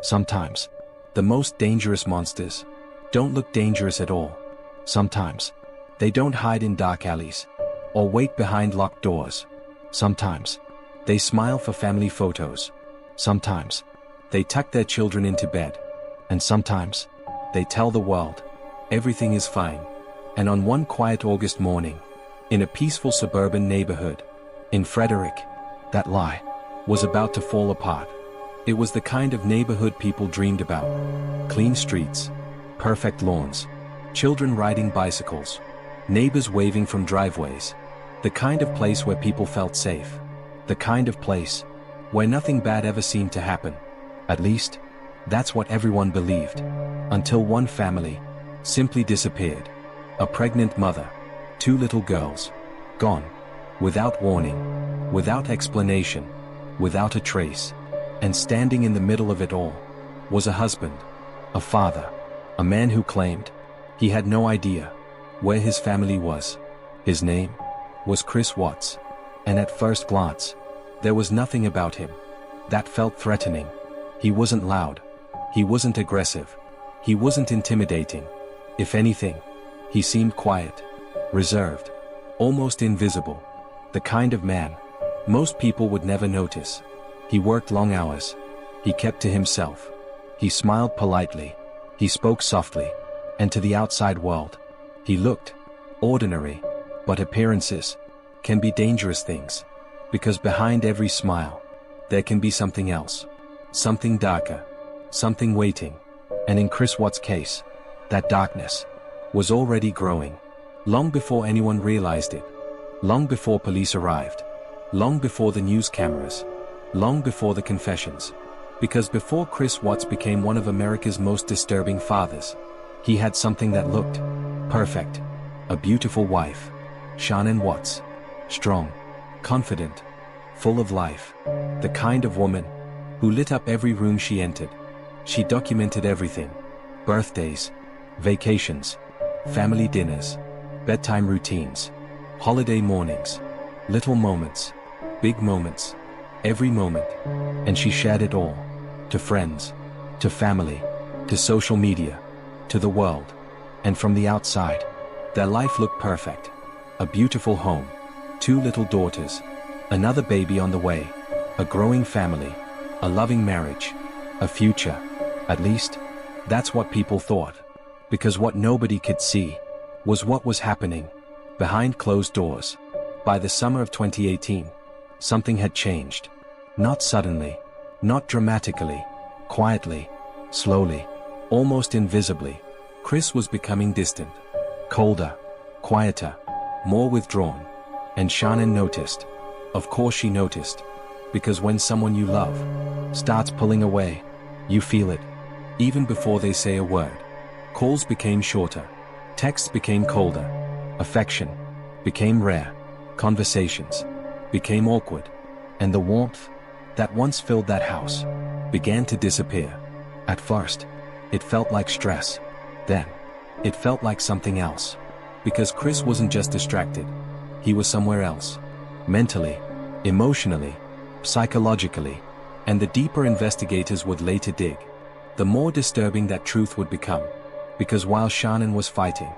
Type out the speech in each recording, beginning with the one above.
Sometimes, the most dangerous monsters don't look dangerous at all. Sometimes, they don't hide in dark alleys or wait behind locked doors. Sometimes, they smile for family photos. Sometimes, they tuck their children into bed. And sometimes, they tell the world, everything is fine. And on one quiet August morning, in a peaceful suburban neighborhood, in Frederick, that lie was about to fall apart. It was the kind of neighborhood people dreamed about. Clean streets, perfect lawns, children riding bicycles, neighbors waving from driveways. The kind of place where people felt safe. The kind of place where nothing bad ever seemed to happen. At least, that's what everyone believed. Until one family simply disappeared. A pregnant mother, 2 little girls, gone, without warning, without explanation, without a trace. And standing in the middle of it all was a husband, a father, a man who claimed he had no idea where his family was. His name was Chris Watts, and at first glance, there was nothing about him that felt threatening. He wasn't loud, he wasn't aggressive, he wasn't intimidating. If anything, he seemed quiet, reserved, almost invisible, the kind of man most people would never notice. He worked long hours. He kept to himself. He smiled politely. He spoke softly. And to the outside world, he looked ordinary. But appearances can be dangerous things. Because behind every smile, there can be something else. Something darker. Something waiting. And in Chris Watts' case, that darkness was already growing. Long before anyone realized it. Long before police arrived. Long before the news cameras. Long before the confessions. Because before Chris Watts became one of America's most disturbing fathers, he had something that looked perfect. A beautiful wife, Shanann Watts. Strong, confident, full of life. The kind of woman who lit up every room she entered. She documented everything. Birthdays, vacations, family dinners, bedtime routines, holiday mornings, little moments, big moments. Every moment, and she shared it all, to friends, to family, to social media, to the world. And from the outside, their life looked perfect. A beautiful home, 2 little daughters, another baby on the way, a growing family, a loving marriage, a future. At least, that's what people thought. Because what nobody could see was what was happening behind closed doors. By the summer of 2018, something had changed. Not suddenly, not dramatically, quietly, slowly, almost invisibly. Chris was becoming distant, colder, quieter, more withdrawn. And Shanann noticed. Of course she noticed. Because when someone you love starts pulling away, you feel it. Even before they say a word. Calls became shorter. Texts became colder. Affection became rare. Conversations became awkward. And the warmth that once filled that house began to disappear. At first, it felt like stress. Then, it felt like something else. Because Chris wasn't just distracted. He was somewhere else. Mentally, emotionally, psychologically. And the deeper investigators would later dig, the more disturbing that truth would become. Because while Shanann was fighting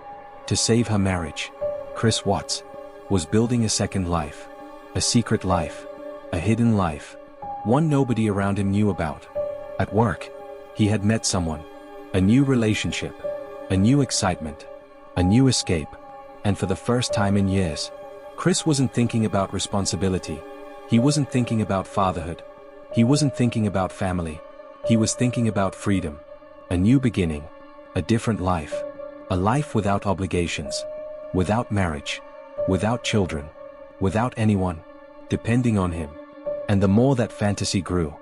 to save her marriage, Chris Watts was building a second life. A secret life. A hidden life. One nobody around him knew about. At work, he had met someone. A new relationship. A new excitement. A new escape. And for the first time in years, Chris wasn't thinking about responsibility. He wasn't thinking about fatherhood. He wasn't thinking about family. He was thinking about freedom. A new beginning. A different life. A life without obligations. Without marriage. Without children. Without anyone depending on him. And the more that fantasy grew,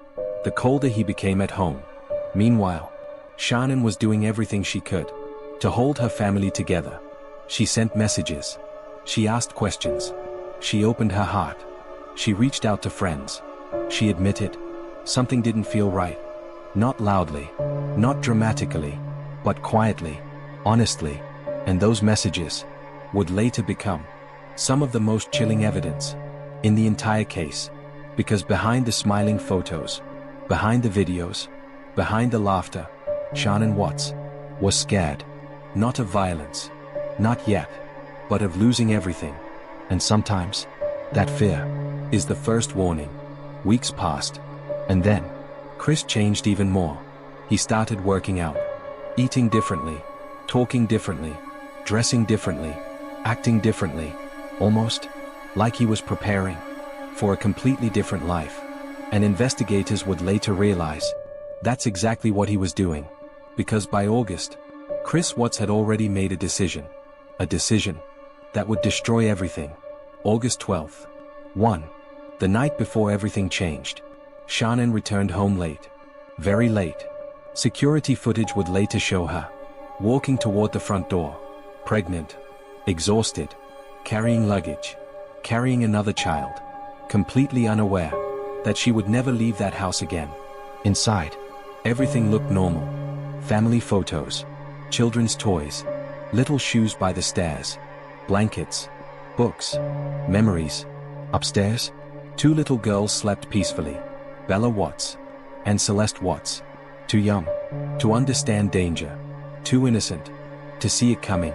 the colder he became at home. Meanwhile, Shanann was doing everything she could to hold her family together. She sent messages. She asked questions. She opened her heart. She reached out to friends. She admitted something didn't feel right. Not loudly, not dramatically, but quietly, honestly. And those messages would later become some of the most chilling evidence in the entire case. Because behind the smiling photos, behind the videos, Behind the laughter, Shanann Watts was scared. Not of violence. Not yet. But of losing everything. And sometimes, that fear is the first warning. Weeks passed. And then, Chris changed even more. He started working out. Eating differently. Talking differently. Dressing differently. Acting differently. Almost like he was preparing for a completely different life. And investigators would later realize that's exactly what he was doing. Because by August, Chris Watts had already made a decision. A decision that would destroy everything. August 12th. 1. The night before everything changed. Shanann returned home late. Very late. Security footage would later show her walking toward the front door. Pregnant. Exhausted. Carrying luggage. Carrying another child. Completely unaware that she would never leave that house again. Inside, everything looked normal. Family photos. Children's toys. Little shoes by the stairs. Blankets. Books. Memories. Upstairs, 2 little girls slept peacefully. Bella Watts and Celeste Watts. Too young to understand danger. Too innocent to see it coming.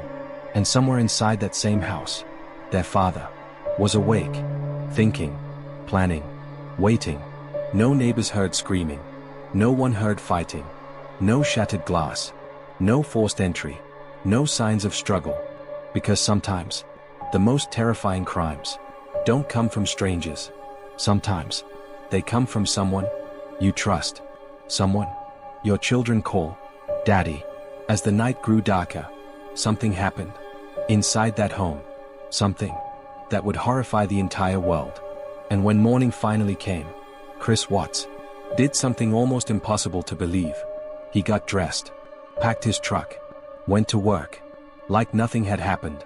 And somewhere inside that same house, their father was awake, thinking, planning, waiting. No neighbors heard screaming. No one heard fighting. No shattered glass. No forced entry. No signs of struggle. Because sometimes, the most terrifying crimes don't come from strangers. Sometimes, they come from someone you trust. Someone your children call Daddy. As the night grew darker, something happened. Inside that home. Something that would horrify the entire world. And when morning finally came, Chris Watts did something almost impossible to believe. He got dressed, packed his truck, went to work, like nothing had happened.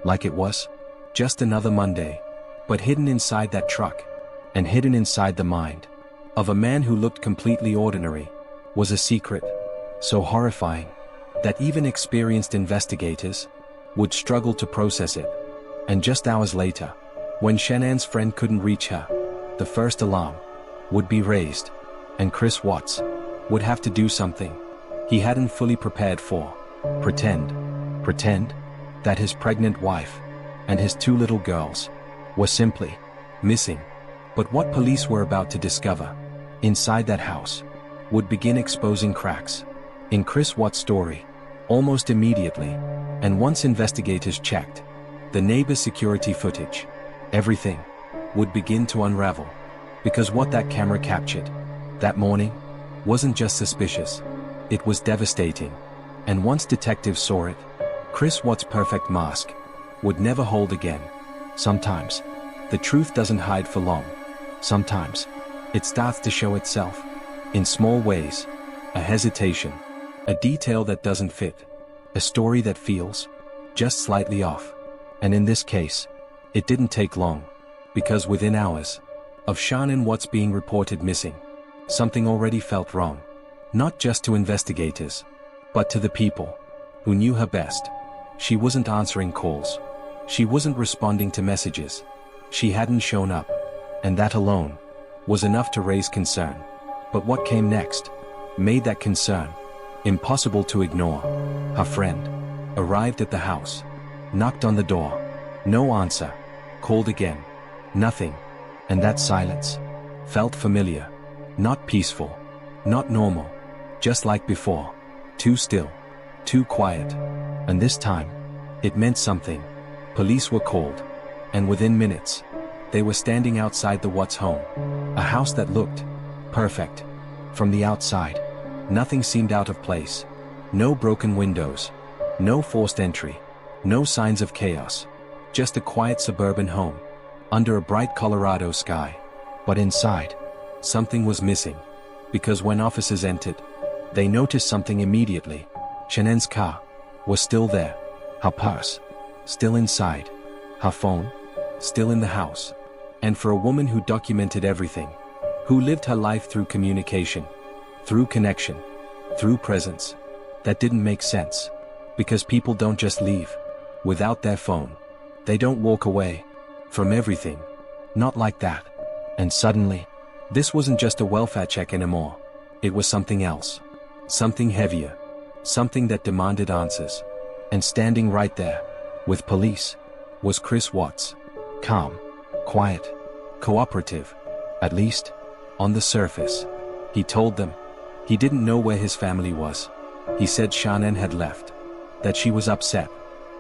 Like it was just another Monday. But hidden inside that truck, and hidden inside the mind of a man who looked completely ordinary, was a secret so horrifying that even experienced investigators would struggle to process it. And just hours later, when Shanann's friend couldn't reach her, the first alarm would be raised, and Chris Watts would have to do something he hadn't fully prepared for. Pretend that his pregnant wife and his 2 little girls were simply missing. But what police were about to discover inside that house would begin exposing cracks in Chris Watts' story almost immediately. And once investigators checked the neighbor's security footage, everything would begin to unravel. Because what that camera captured that morning wasn't just suspicious, it was devastating. And once detectives saw it, Chris Watts' perfect mask would never hold again. Sometimes, the truth doesn't hide for long. Sometimes, it starts to show itself in small ways. A hesitation, a detail that doesn't fit, a story that feels just slightly off. And in this case, it didn't take long, because within hours of Shanann Watts being reported missing, something already felt wrong. Not just to investigators, but to the people who knew her best. She wasn't answering calls. She wasn't responding to messages. She hadn't shown up. And that alone was enough to raise concern. But what came next made that concern impossible to ignore. Her friend arrived at the house, knocked on the door. No answer. Called again. Nothing. And that silence felt familiar. Not peaceful. Not normal. Just like before. Too still. Too quiet. And this time, it meant something. Police were called. And within minutes, they were standing outside the Watts home. A house that looked perfect. From the outside, nothing seemed out of place. No broken windows. No forced entry. No signs of chaos. Just a quiet suburban home, under a bright Colorado sky. But inside, something was missing. Because when officers entered, they noticed something immediately. Shanann's car was still there. Her purse still inside. Her phone still in the house. And for a woman who documented everything, who lived her life through communication, through connection, through presence, that didn't make sense. Because people don't just leave without their phone. They don't walk away from everything. Not like that. And suddenly, this wasn't just a welfare check anymore. It was something else. Something heavier. Something that demanded answers. And standing right there, with police, was Chris Watts. Calm, quiet, cooperative. At least, on the surface. He told them. He didn't know where his family was. He said Shanann had left. That she was upset.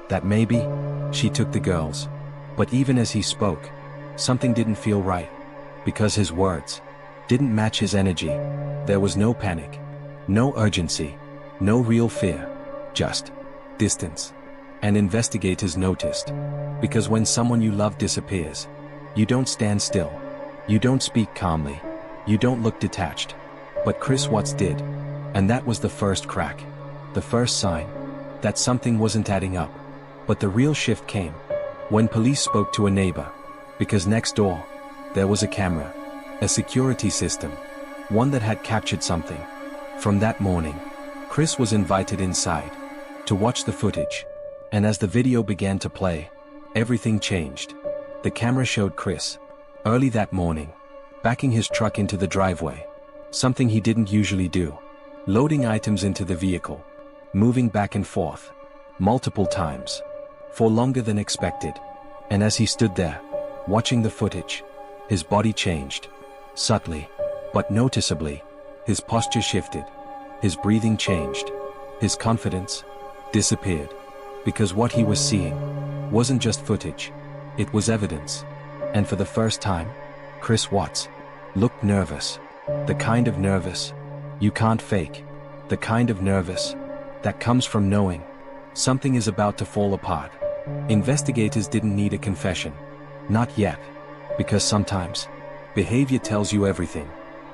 That maybe, she took the girls. But even as he spoke, something didn't feel right. Because his words didn't match his energy. There was no panic. No urgency. No real fear. Just distance. And investigators noticed. Because when someone you love disappears, you don't stand still. You don't speak calmly. You don't look detached. But Chris Watts did. And that was the first crack. The first sign that something wasn't adding up. But the real shift came when police spoke to a neighbor. Because next door, there was a camera. A security system. One that had captured something. From that morning, Chris was invited inside to watch the footage. And as the video began to play, everything changed. The camera showed Chris, early that morning, backing his truck into the driveway. Something he didn't usually do. Loading items into the vehicle. Moving back and forth. Multiple times. For longer than expected. And as he stood there, watching the footage, his body changed. Subtly, but noticeably. His posture shifted. His breathing changed. His confidence disappeared. Because what he was seeing wasn't just footage. It was evidence. And for the first time, Chris Watts looked nervous. The kind of nervous you can't fake. The kind of nervous that comes from knowing something is about to fall apart. Investigators didn't need a confession. Not yet. Because sometimes, behavior tells you everything.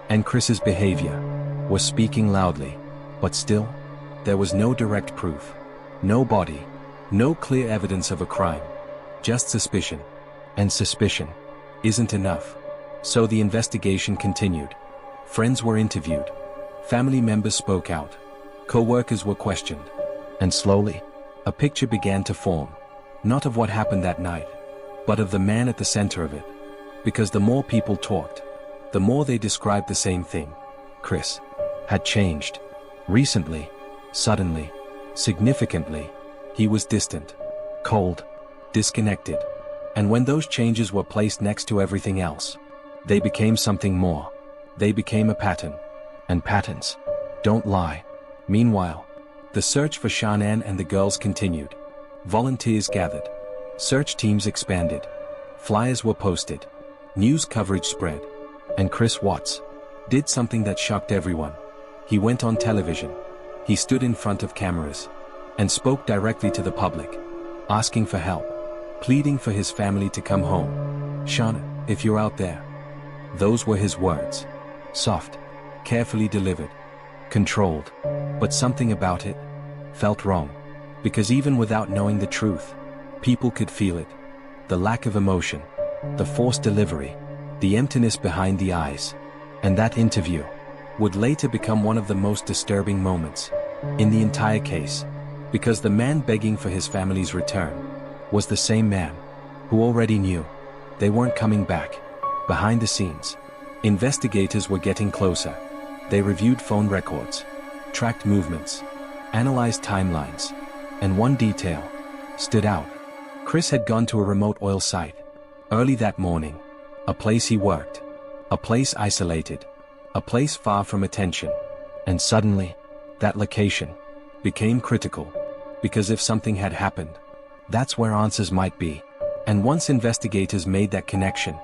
And Chris's behavior was speaking loudly. But still, there was no direct proof. No body. No clear evidence of a crime. Just suspicion. And suspicion isn't enough. So the investigation continued. Friends were interviewed. Family members spoke out. Co-workers were questioned. And slowly, a picture began to form. Not of what happened that night, but of the man at the center of it. Because the more people talked, the more they described the same thing. Chris had changed. Recently, suddenly, significantly. He was distant, cold, disconnected. And when those changes were placed next to everything else, they became something more. They became a pattern. And patterns don't lie. Meanwhile, the search for Shanann and the girls continued. Volunteers gathered. Search teams expanded. Flyers were posted. News coverage spread. And Chris Watts did something that shocked everyone. He went on television. He stood in front of cameras and spoke directly to the public, asking for help, pleading for his family to come home. Shanann, if you're out there. Those were his words. Soft, carefully delivered, controlled. But something about it felt wrong. Because even without knowing the truth, people could feel it. The lack of emotion, the forced delivery, the emptiness behind the eyes. And that interview would later become one of the most disturbing moments in the entire case. Because the man begging for his family's return was the same man who already knew they weren't coming back. Behind the scenes, investigators were getting closer. They reviewed phone records, tracked movements, analyzed timelines, and one detail stood out. Chris had gone to a remote oil site early that morning, a place he worked, a place isolated, a place far from attention. And suddenly, that location became critical. Because if something had happened, that's where answers might be. And once investigators made that connection,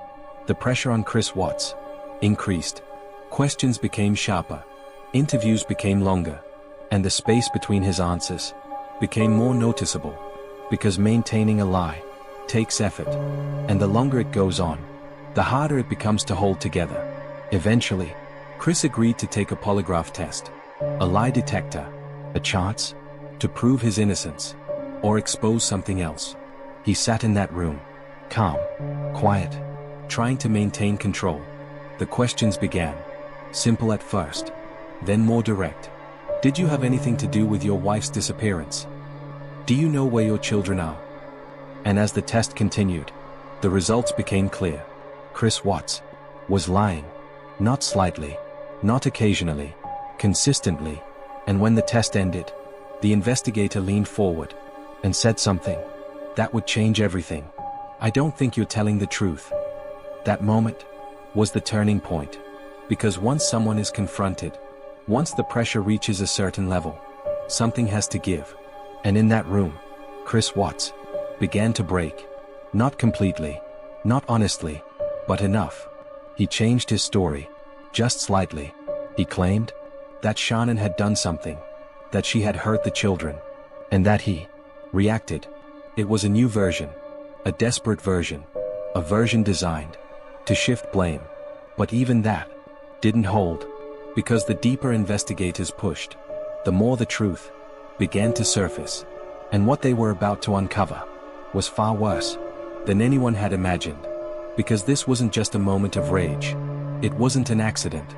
the pressure on Chris Watts increased. Questions became sharper. Interviews became longer. And the space between his answers became more noticeable. Because maintaining a lie takes effort. And the longer it goes on, the harder it becomes to hold together. Eventually, Chris agreed to take a polygraph test. A lie detector. A chance to prove his innocence, or expose something else. He sat in that room, calm, quiet, trying to maintain control. The questions began, simple at first, then more direct. Did you have anything to do with your wife's disappearance? Do you know where your children are? And as the test continued, the results became clear. Chris Watts was lying, not slightly, not occasionally, consistently, and when the test ended, the investigator leaned forward and said something that would change everything. "I don't think you're telling the truth." That moment was the turning point, because once someone is confronted, once the pressure reaches a certain level, something has to give. And in that room, Chris Watts began to break. Not completely, not honestly, but enough. He changed his story, just slightly. He claimed that Shanann had done something, that she had hurt the children, and that he reacted. It was a new version, a desperate version, a version designed to shift blame. But even that didn't hold, because the deeper investigators pushed, the more the truth began to surface. And what they were about to uncover was far worse than anyone had imagined. Because this wasn't just a moment of rage. It wasn't an accident.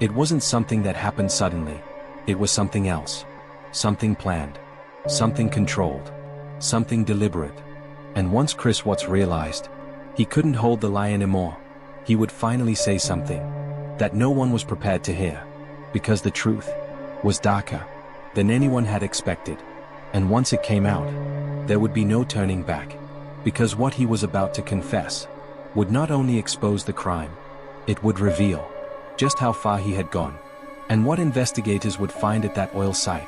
It wasn't something that happened suddenly. It was something else. Something planned. Something controlled. Something deliberate. And once Chris Watts realized he couldn't hold the lie anymore, he would finally say something that no one was prepared to hear. Because the truth was darker than anyone had expected. And once it came out, there would be no turning back. Because what he was about to confess would not only expose the crime, it would reveal just how far he had gone. And what investigators would find at that oil site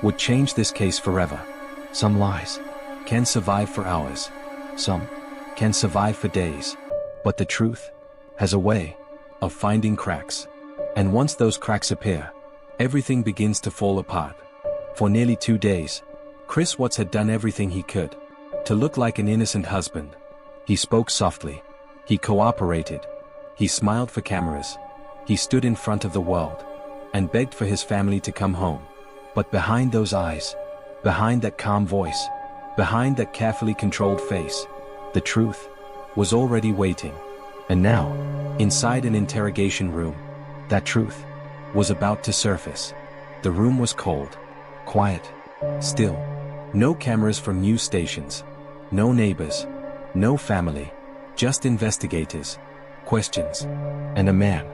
would change this case forever. Some lies can survive for hours. Some can survive for days. But the truth has a way of finding cracks. And once those cracks appear, everything begins to fall apart. For nearly 2 days, Chris Watts had done everything he could to look like an innocent husband. He spoke softly. He cooperated. He smiled for cameras. He stood in front of the world and begged for his family to come home. But behind those eyes, behind that calm voice, behind that carefully controlled face, the truth was already waiting. And now, inside an interrogation room, that truth was about to surface. The room was cold, quiet, still. No cameras from news stations. No neighbors. No family. Just investigators. Questions. And a man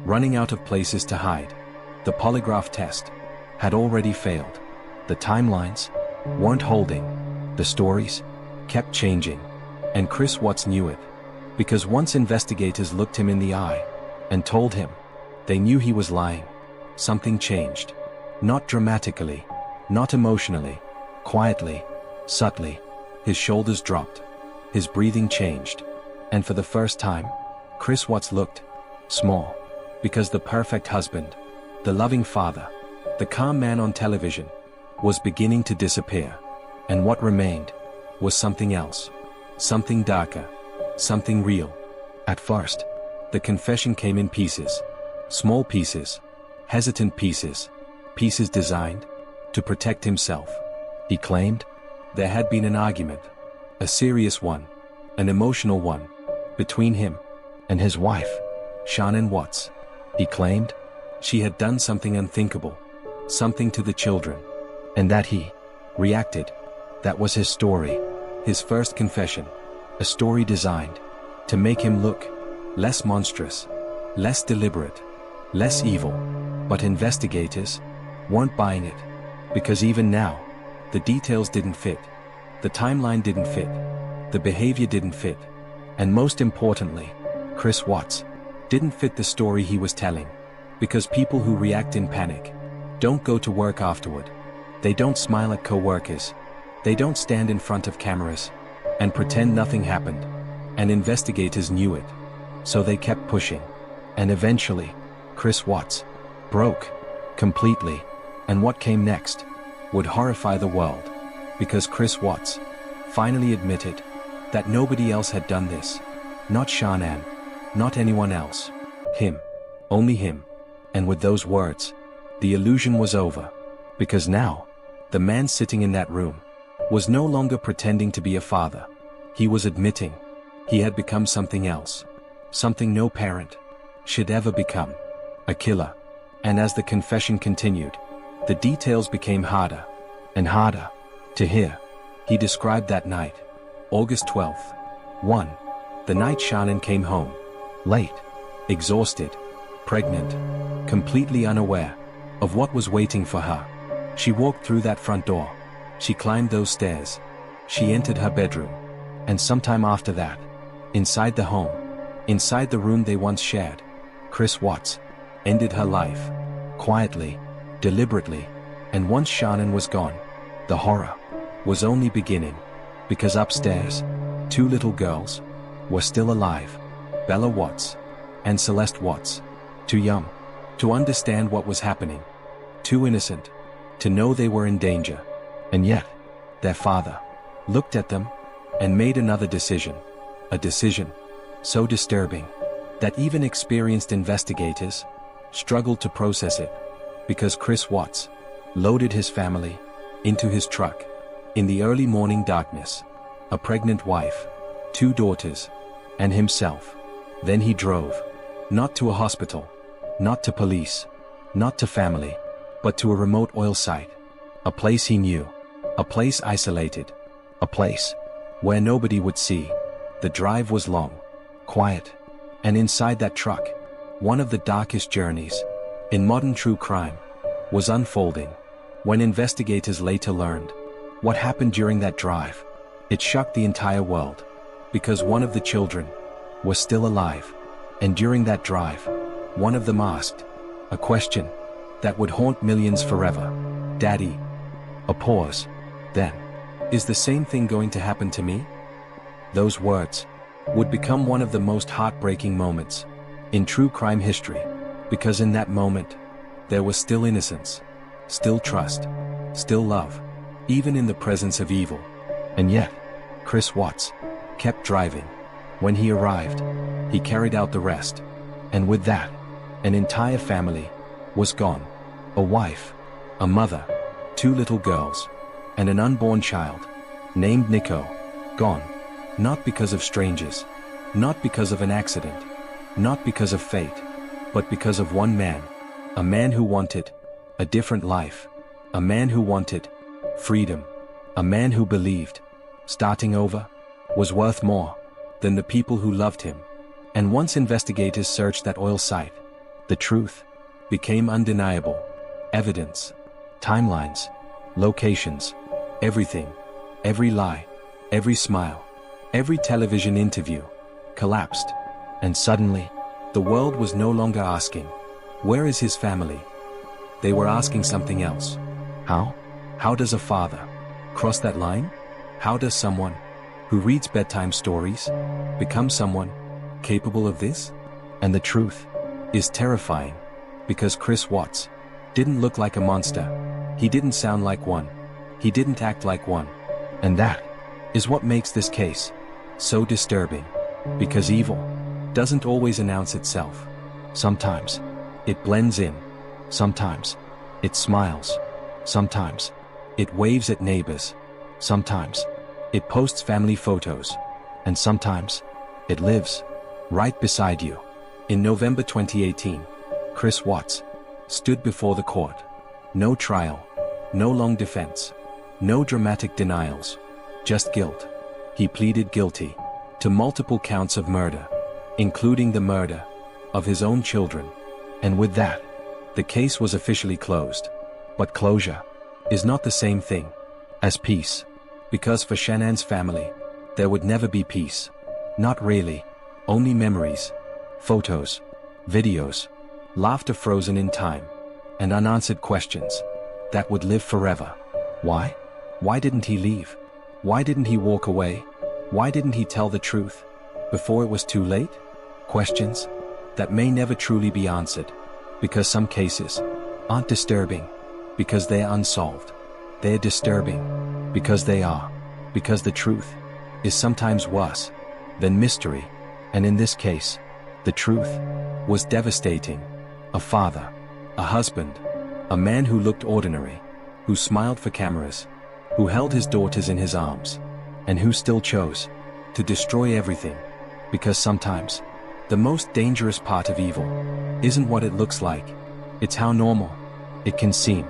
running out of places to hide. The polygraph test had already failed. The timelines weren't holding. The stories kept changing. And Chris Watts knew it. Because once investigators looked him in the eye and told him they knew he was lying, something changed. Not dramatically, not emotionally, quietly, subtly. His shoulders dropped. His breathing changed. And for the first time, Chris Watts looked small. Because the perfect husband, the loving father, the calm man on television, was beginning to disappear. And what remained was something else. Something darker. Something real. At first, the confession came in pieces. Small pieces. Hesitant pieces. Pieces designed to protect himself. He claimed there had been an argument. A serious one. An emotional one. Between him and his wife, Shanann Watts. He claimed she had done something unthinkable. Something to the children. And that he reacted. That was his story. His first confession. A story designed to make him look less monstrous, less deliberate, less evil. But investigators weren't buying it. Because even now, the details didn't fit. The timeline didn't fit. The behavior didn't fit. And most importantly, Chris Watts didn't fit the story he was telling. Because people who react in panic don't go to work afterward. They don't smile at co-workers. They don't stand in front of cameras and pretend nothing happened. And investigators knew it. So they kept pushing. And eventually, Chris Watts broke completely. And what came next would horrify the world. Because Chris Watts finally admitted that nobody else had done this. Not Shanann. Not anyone else. Him. Only him. And with those words, the illusion was over. Because now, the man sitting in that room was no longer pretending to be a father. He was admitting he had become something else. Something no parent should ever become. A killer. And as the confession continued, the details became harder and harder to hear. He described that night, August 12th. 1. The night Shanann came home. Late. Exhausted. Pregnant. Completely unaware of what was waiting for her. She walked through that front door. She climbed those stairs. She entered her bedroom. And sometime after that, inside the home, inside the room they once shared, Chris Watts ended her life. Quietly, deliberately, and once Shanann was gone, the horror was only beginning. Because upstairs, two little girls were still alive, Bella Watts and Celeste Watts, too young to understand what was happening, too innocent to know they were in danger. And yet, their father looked at them and made another decision, a decision so disturbing that even experienced investigators struggled to process it, because Chris Watts loaded his family into his truck in the early morning darkness, a pregnant wife, two daughters, and himself. Then he drove, not to a hospital, not to police, not to family, but to a remote oil site, a place he knew, a place isolated, a place where nobody would see. The drive was long, quiet, and inside that truck, one of the darkest journeys in modern true crime was unfolding. When investigators later learned what happened during that drive, it shocked the entire world, because one of the children was still alive, and during that drive, one of them asked a question that would haunt millions forever. "Daddy." A pause. Then, "Is the same thing going to happen to me?" Those words would become one of the most heartbreaking moments in true crime history, because in that moment, there was still innocence, still trust, still love, even in the presence of evil. And yet, Chris Watts kept driving. When he arrived, he carried out the rest. And with that, an entire family was gone. A wife, a mother, two little girls, and an unborn child named Nico, gone. Not because of strangers, not because of an accident, not because of fate, but because of one man. A man who wanted a different life. A man who wanted freedom. A man who believed starting over was worth more than the people who loved him. And once investigators searched that oil site, the truth became undeniable. Evidence, timelines, locations, everything, every lie, every smile, every television interview collapsed. And suddenly, the world was no longer asking, "Where is his family?" They were asking something else. How? How does a father cross that line? How does someone who reads bedtime stories become someone capable of this? And the truth is terrifying, because Chris Watts didn't look like a monster. He didn't sound like one. He didn't act like one. And that is what makes this case so disturbing, because evil doesn't always announce itself. Sometimes it blends in. Sometimes it smiles. Sometimes it waves at neighbors. Sometimes it posts family photos. And sometimes it lives right beside you. In November 2018, Chris Watts stood before the court. No trial, no long defense, no dramatic denials, just guilt. He pleaded guilty to multiple counts of murder, including the murder of his own children. And with that, the case was officially closed. But closure is not the same thing as peace, because for Shanann's family, there would never be peace. Not really, only memories, photos, videos, laughter frozen in time, and unanswered questions that would live forever. Why? Why didn't he leave? Why didn't he walk away? Why didn't he tell the truth before it was too late? Questions that may never truly be answered, because some cases aren't disturbing because they are unsolved. They're disturbing because they are, because the truth is sometimes worse than mystery. And in this case, the truth was devastating. A father, a husband, a man who looked ordinary, who smiled for cameras, who held his daughters in his arms, and who still chose to destroy everything. Because sometimes, the most dangerous part of evil isn't what it looks like, it's how normal it can seem.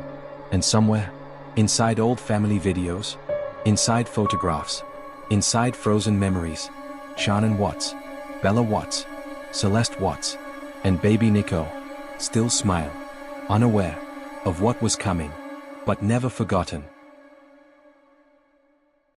And somewhere, inside old family videos, inside photographs, inside frozen memories, Shanann Watts, Bella Watts, Celeste Watts, and baby Nico still smile, unaware of what was coming, but never forgotten.